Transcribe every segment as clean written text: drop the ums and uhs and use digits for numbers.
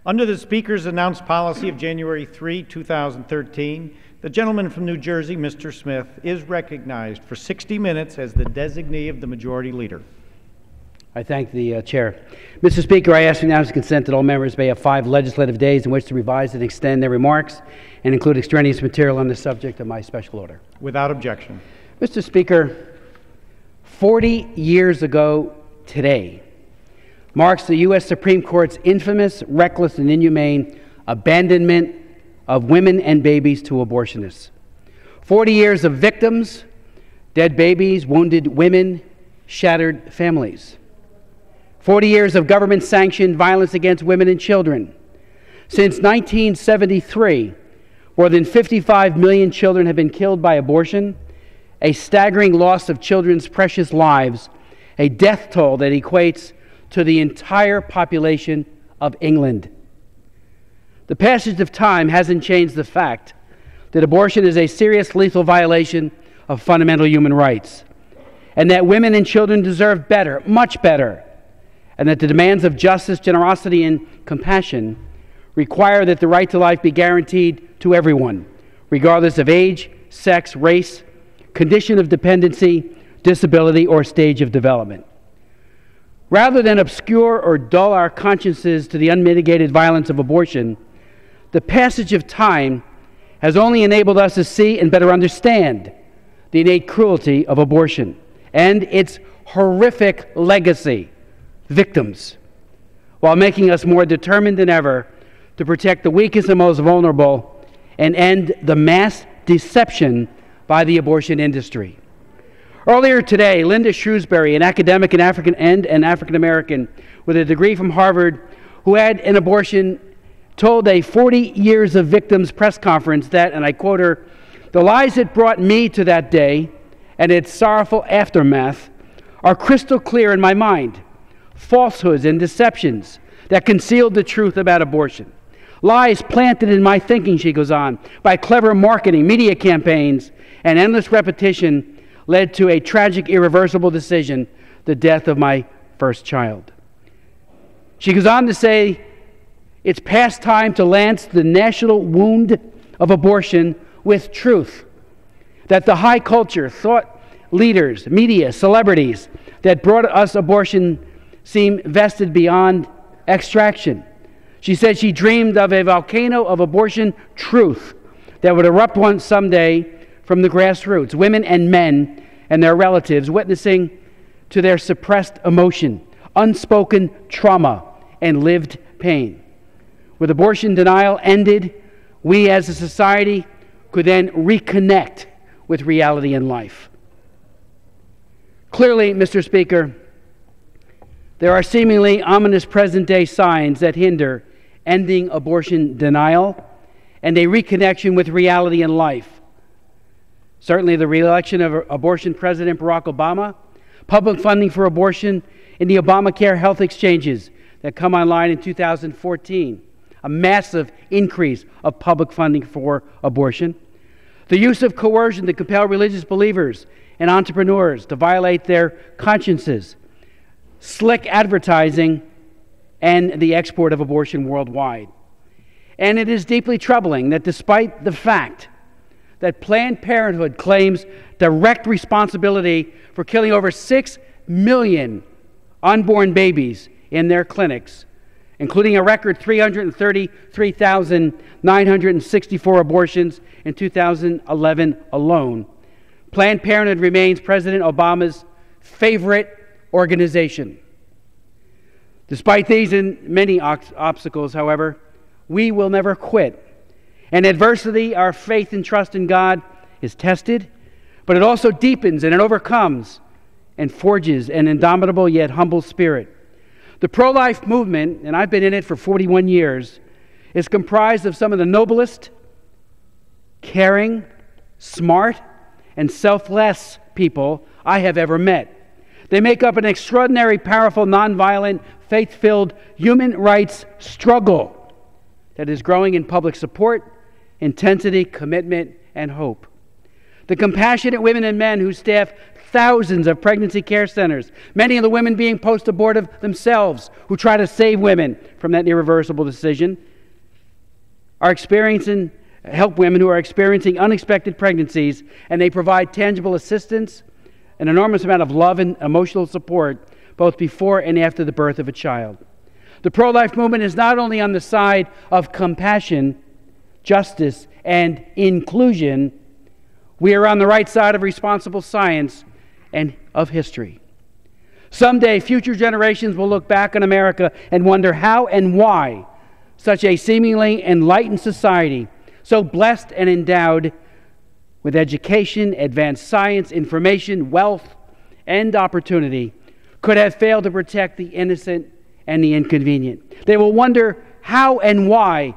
Under the Speaker's announced policy of January 3, 2013, the gentleman from New Jersey, Mr. Smith, is recognized for 60 minutes as the designee of the Majority Leader. I thank the Chair. Mr. Speaker, I ask unanimous consent that all members may have 5 legislative days in which to revise and extend their remarks and include extraneous material on the subject of my special order. Without objection. Mr. Speaker, 40 years ago today marks the U.S. Supreme Court's infamous, reckless, and inhumane abandonment of women and babies to abortionists. 40 years of victims, dead babies, wounded women, shattered families. 40 years of government-sanctioned violence against women and children. Since 1973, more than 55 million children have been killed by abortion, a staggering loss of children's precious lives, a death toll that equates to the entire population of England. The passage of time hasn't changed the fact that abortion is a serious, lethal violation of fundamental human rights, and that women and children deserve better, much better, and that the demands of justice, generosity, and compassion require that the right to life be guaranteed to everyone, regardless of age, sex, race, condition of dependency, disability, or stage of development. Rather than obscure or dull our consciences to the unmitigated violence of abortion, the passage of time has only enabled us to see and better understand the innate cruelty of abortion and its horrific legacy, victims, while making us more determined than ever to protect the weakest and most vulnerable and end the mass deception by the abortion industry. Earlier today, Linda Shrewsbury, an academic and African American with a degree from Harvard who had an abortion, told a 40 Years of Victims press conference that, and I quote her, "The lies that brought me to that day and its sorrowful aftermath are crystal clear in my mind. Falsehoods and deceptions that concealed the truth about abortion. Lies planted in my thinking," she goes on, "by clever marketing, media campaigns, and endless repetition led to a tragic, irreversible decision, the death of my first child." She goes on to say, "It's past time to lance the national wound of abortion with truth. That the high culture, thought leaders, media, celebrities that brought us abortion seem vested beyond extraction." She said she dreamed of a volcano of abortion truth that would erupt once someday from the grassroots, women and men and their relatives witnessing to their suppressed emotion, unspoken trauma, and lived pain. With abortion denial ended, we as a society could then reconnect with reality in life. Clearly, Mr. Speaker, there are seemingly ominous present-day signs that hinder ending abortion denial and a reconnection with reality in life. Certainly the re-election of abortion President Barack Obama, public funding for abortion in the Obamacare health exchanges that come online in 2014, a massive increase of public funding for abortion, the use of coercion to compel religious believers and entrepreneurs to violate their consciences, slick advertising, and the export of abortion worldwide. And it is deeply troubling that despite the fact that Planned Parenthood claims direct responsibility for killing over 6 million unborn babies in their clinics, including a record 333,964 abortions in 2011 alone, Planned Parenthood remains President Obama's favorite organization. Despite these and many obstacles, however, we will never quit. In adversity, our faith and trust in God is tested, but it also deepens and it overcomes and forges an indomitable yet humble spirit. The pro-life movement, and I've been in it for 41 years, is comprised of some of the noblest, caring, smart, and selfless people I have ever met. They make up an extraordinary, powerful, nonviolent, faith-filled human rights struggle that is growing in public support, intensity, commitment, and hope. The compassionate women and men who staff thousands of pregnancy care centers, many of the women being post-abortive themselves, who try to save women from that irreversible decision, help women who are experiencing unexpected pregnancies, and they provide tangible assistance, an enormous amount of love and emotional support, both before and after the birth of a child. The pro-life movement is not only on the side of compassion, justice, and inclusion. We are on the right side of responsible science and of history. Someday, future generations will look back on America and wonder how and why such a seemingly enlightened society, so blessed and endowed with education, advanced science, information, wealth, and opportunity, could have failed to protect the innocent and the inconvenient. They will wonder how and why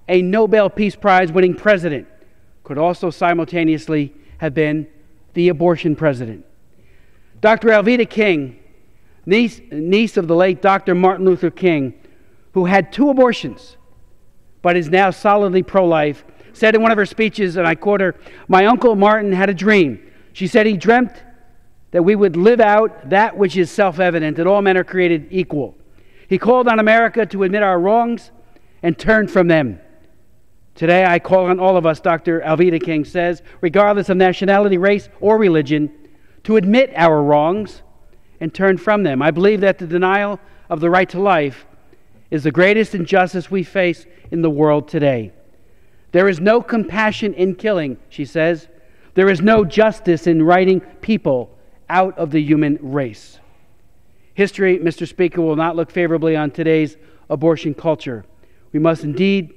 a Nobel Peace Prize winning president could also simultaneously have been the abortion president. Dr. Alveda King, niece of the late Dr. Martin Luther King, who had 2 abortions but is now solidly pro-life, said in one of her speeches, and I quote her, "My Uncle Martin had a dream." She said he dreamt that we would live out that which is self-evident, that all men are created equal. He called on America to admit our wrongs and turn from them. Today I call on all of us, Dr. Alveda King says, regardless of nationality, race, or religion, to admit our wrongs and turn from them. I believe that the denial of the right to life is the greatest injustice we face in the world today. There is no compassion in killing, she says. There is no justice in writing people out of the human race. History, Mr. Speaker, will not look favorably on today's abortion culture. We must indeed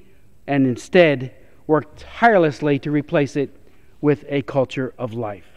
and instead work tirelessly to replace it with a culture of life.